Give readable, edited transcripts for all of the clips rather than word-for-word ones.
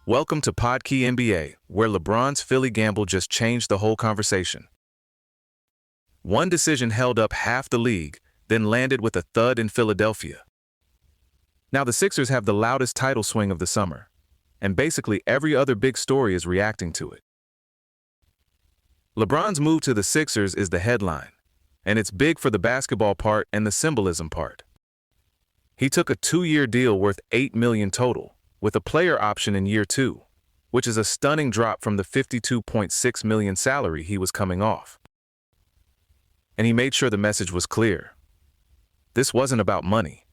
Welcome to Podkey NBA, where LeBron's Philly gamble just changed the whole conversation. One decision held up half the league, then landed with a thud in Philadelphia. Now the Sixers have the loudest title swing of the summer, and basically every other big story is reacting to it. LeBron's move to the Sixers is the headline, and it's big for the basketball part and the symbolism part. He took a 2-year deal worth $8 million total, with a player option in year 2, which is a stunning drop from the $52.6 million salary he was coming off. And he made sure the message was clear. This wasn't about money,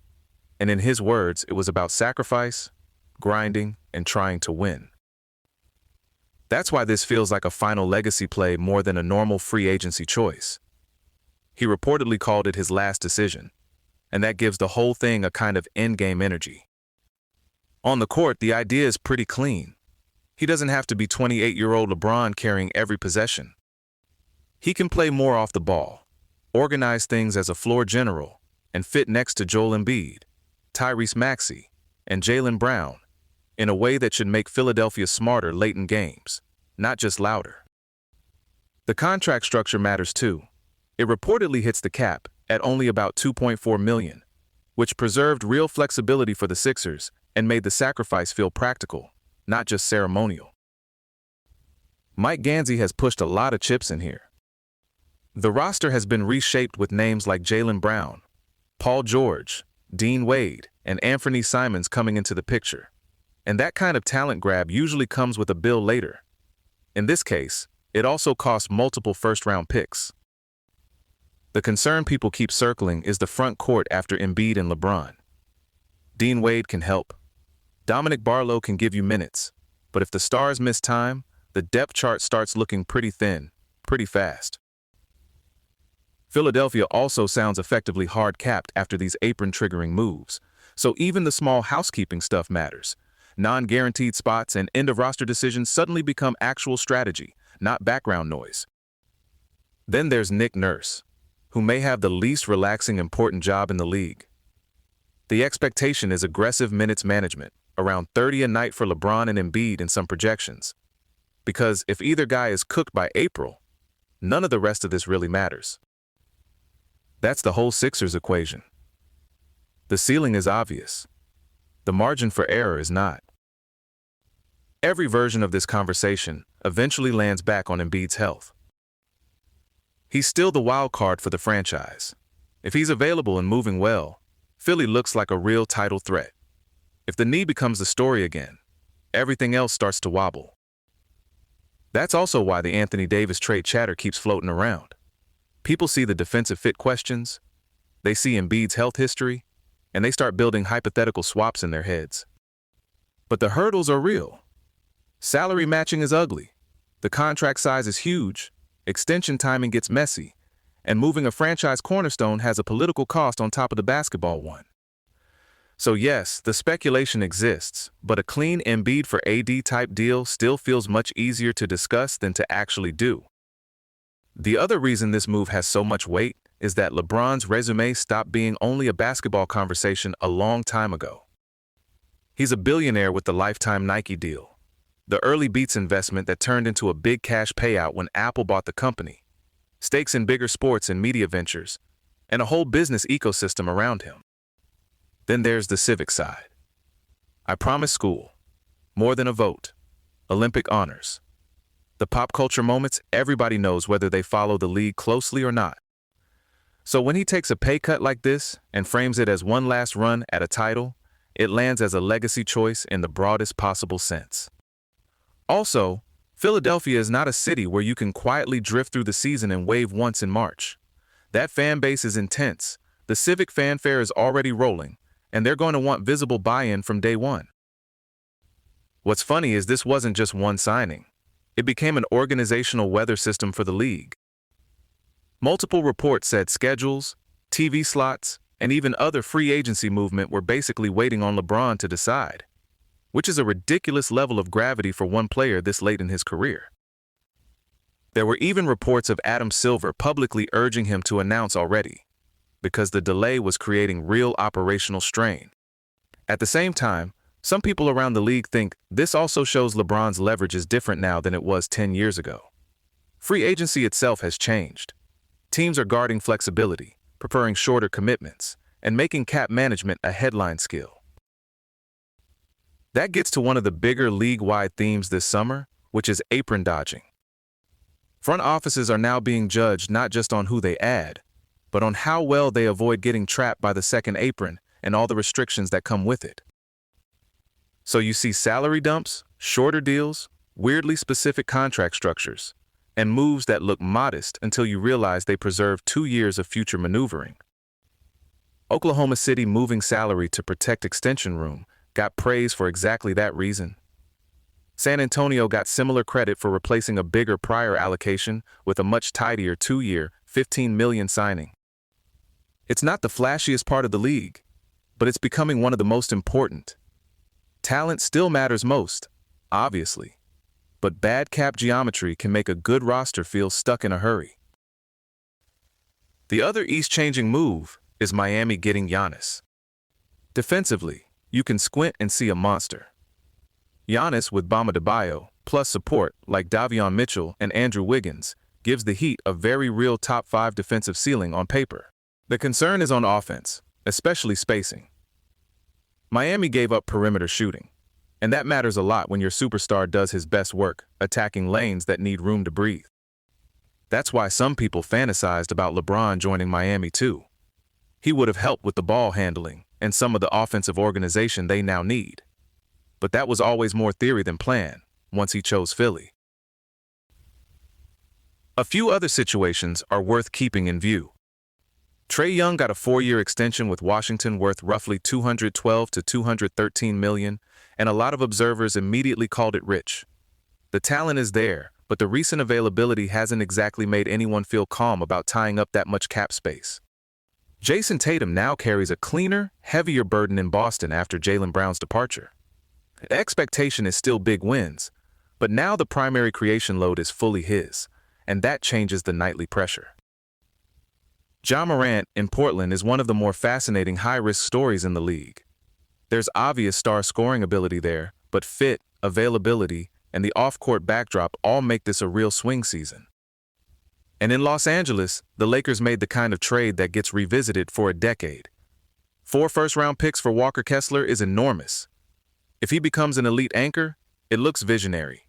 and in his words, it was about sacrifice, grinding, and trying to win. That's why this feels like a final legacy play more than a normal free agency choice. He reportedly called it his last decision, and that gives the whole thing a kind of endgame energy. On the court, the idea is pretty clean. He doesn't have to be 28-year-old LeBron carrying every possession. He can play more off the ball, organize things as a floor general, and fit next to Joel Embiid, Tyrese Maxey, and Jaylen Brown in a way that should make Philadelphia smarter late in games, not just louder. The contract structure matters too. It reportedly hits the cap at only about $2.4 million, which preserved real flexibility for the Sixers and made the sacrifice feel practical, not just ceremonial. Mike Gansey has pushed a lot of chips in here. The roster has been reshaped with names like Jaylen Brown, Paul George, Dean Wade, and Anthony Simons coming into the picture. And that kind of talent grab usually comes with a bill later. In this case, it also costs multiple first-round picks. The concern people keep circling is the front court after Embiid and LeBron. Dean Wade can help. Dominic Barlow can give you minutes, but if the stars miss time, the depth chart starts looking pretty thin, pretty fast. Philadelphia also sounds effectively hard-capped after these apron-triggering moves, so even the small housekeeping stuff matters. Non-guaranteed spots and end-of-roster decisions suddenly become actual strategy, not background noise. Then there's Nick Nurse, who may have the least relaxing important job in the league. The expectation is aggressive minutes management, around 30 a night for LeBron and Embiid in some projections. Because if either guy is cooked by April, none of the rest of this really matters. That's the whole Sixers equation. The ceiling is obvious. The margin for error is not. Every version of this conversation eventually lands back on Embiid's health. He's still the wild card for the franchise. If he's available and moving well, Philly looks like a real title threat. If the knee becomes the story again, everything else starts to wobble. That's also why the Anthony Davis trade chatter keeps floating around. People see the defensive fit questions, they see Embiid's health history, and they start building hypothetical swaps in their heads. But the hurdles are real. Salary matching is ugly, the contract size is huge, extension timing gets messy, and moving a franchise cornerstone has a political cost on top of the basketball one. So yes, the speculation exists, but a clean Embiid for AD type deal still feels much easier to discuss than to actually do. The other reason this move has so much weight is that LeBron's resume stopped being only a basketball conversation a long time ago. He's a billionaire with the lifetime Nike deal, the early Beats investment that turned into a big cash payout when Apple bought the company, stakes in bigger sports and media ventures, and a whole business ecosystem around him. Then there's the civic side. I promised school, more than a vote, Olympic honors. The pop culture moments everybody knows whether they follow the league closely or not. So when he takes a pay cut like this and frames it as one last run at a title, it lands as a legacy choice in the broadest possible sense. Also, Philadelphia is not a city where you can quietly drift through the season and wave once in March. That fan base is intense, the civic fanfare is already rolling, and they're going to want visible buy-in from day one. What's funny is this wasn't just one signing. It became an organizational weather system for the league. Multiple reports said schedules, TV slots, and even other free agency movement were basically waiting on LeBron to decide, which is a ridiculous level of gravity for one player this late in his career. There were even reports of Adam Silver publicly urging him to announce already, because the delay was creating real operational strain. At the same time, Some people around the league think this also shows LeBron's leverage is different now than it was 10 years ago. Free agency itself has changed. Teams are guarding flexibility, preferring shorter commitments, and making cap management a headline skill. That gets to one of the bigger league-wide themes this summer, which is apron dodging. Front offices are now being judged not just on who they add, but on how well they avoid getting trapped by the second apron and all the restrictions that come with it. So you see salary dumps, shorter deals, weirdly specific contract structures, and moves that look modest until you realize they preserve 2 years of future maneuvering. Oklahoma City moving salary to protect extension room got praise for exactly that reason. San Antonio got similar credit for replacing a bigger prior allocation with a much tidier 2-year, $15 million signing. It's not the flashiest part of the league, but it's becoming one of the most important. Talent still matters most, obviously, but bad cap geometry can make a good roster feel stuck in a hurry. The other East-changing move is Miami getting Giannis. Defensively, you can squint and see a monster. Giannis with Bama Adebayo, plus support like Davion Mitchell and Andrew Wiggins, gives the Heat a very real top 5 defensive ceiling on paper. The concern is on offense, especially spacing. Miami gave up perimeter shooting, and that matters a lot when your superstar does his best work attacking lanes that need room to breathe. That's why some people fantasized about LeBron joining Miami too. He would have helped with the ball handling and some of the offensive organization they now need. But that was always more theory than plan once he chose Philly. A few other situations are worth keeping in view. Trae Young got a 4-year extension with Washington worth roughly $212 to $213 million, and a lot of observers immediately called it rich. The talent is there, but the recent availability hasn't exactly made anyone feel calm about tying up that much cap space. Jason Tatum now carries a cleaner, heavier burden in Boston after Jaylen Brown's departure. The expectation is still big wins, but now the primary creation load is fully his, and that changes the nightly pressure. Ja Morant in Portland is one of the more fascinating high-risk stories in the league. There's obvious star scoring ability there, but fit, availability, and the off-court backdrop all make this a real swing season. And in Los Angeles, the Lakers made the kind of trade that gets revisited for a decade. 4 first-round picks for Walker Kessler is enormous. If he becomes an elite anchor, it looks visionary.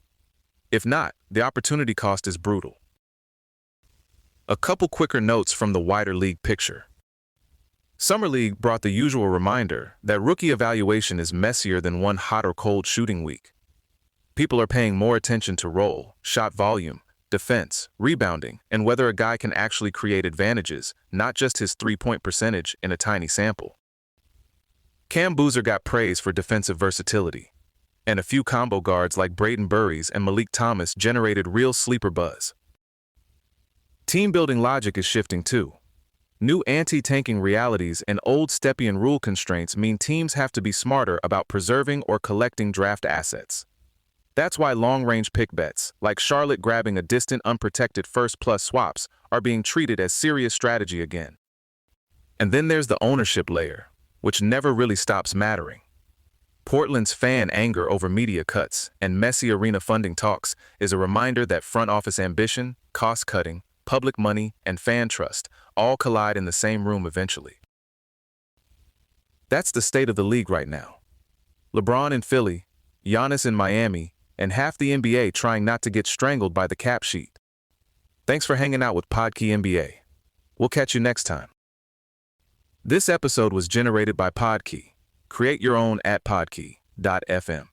If not, the opportunity cost is brutal. A couple quicker notes from the wider league picture. Summer League brought the usual reminder that rookie evaluation is messier than one hot or cold shooting week. People are paying more attention to role, shot volume, defense, rebounding, and whether a guy can actually create advantages, not just his three-point percentage in a tiny sample. Cam Boozer got praise for defensive versatility, and a few combo guards like Braden Burries and Malik Thomas generated real sleeper buzz. Team-building logic is shifting too. New anti-tanking realities and old Stepien rule constraints mean teams have to be smarter about preserving or collecting draft assets. That's why long-range pick bets, like Charlotte grabbing a distant unprotected first-plus swaps, are being treated as serious strategy again. And then there's the ownership layer, which never really stops mattering. Portland's fan anger over media cuts and messy arena funding talks is a reminder that front office ambition, cost-cutting, public money, and fan trust all collide in the same room eventually. That's the state of the league right now. LeBron in Philly, Giannis in Miami, and half the NBA trying not to get strangled by the cap sheet. Thanks for hanging out with Podkey NBA. We'll catch you next time. This episode was generated by Podkey. Create your own at podkey.fm.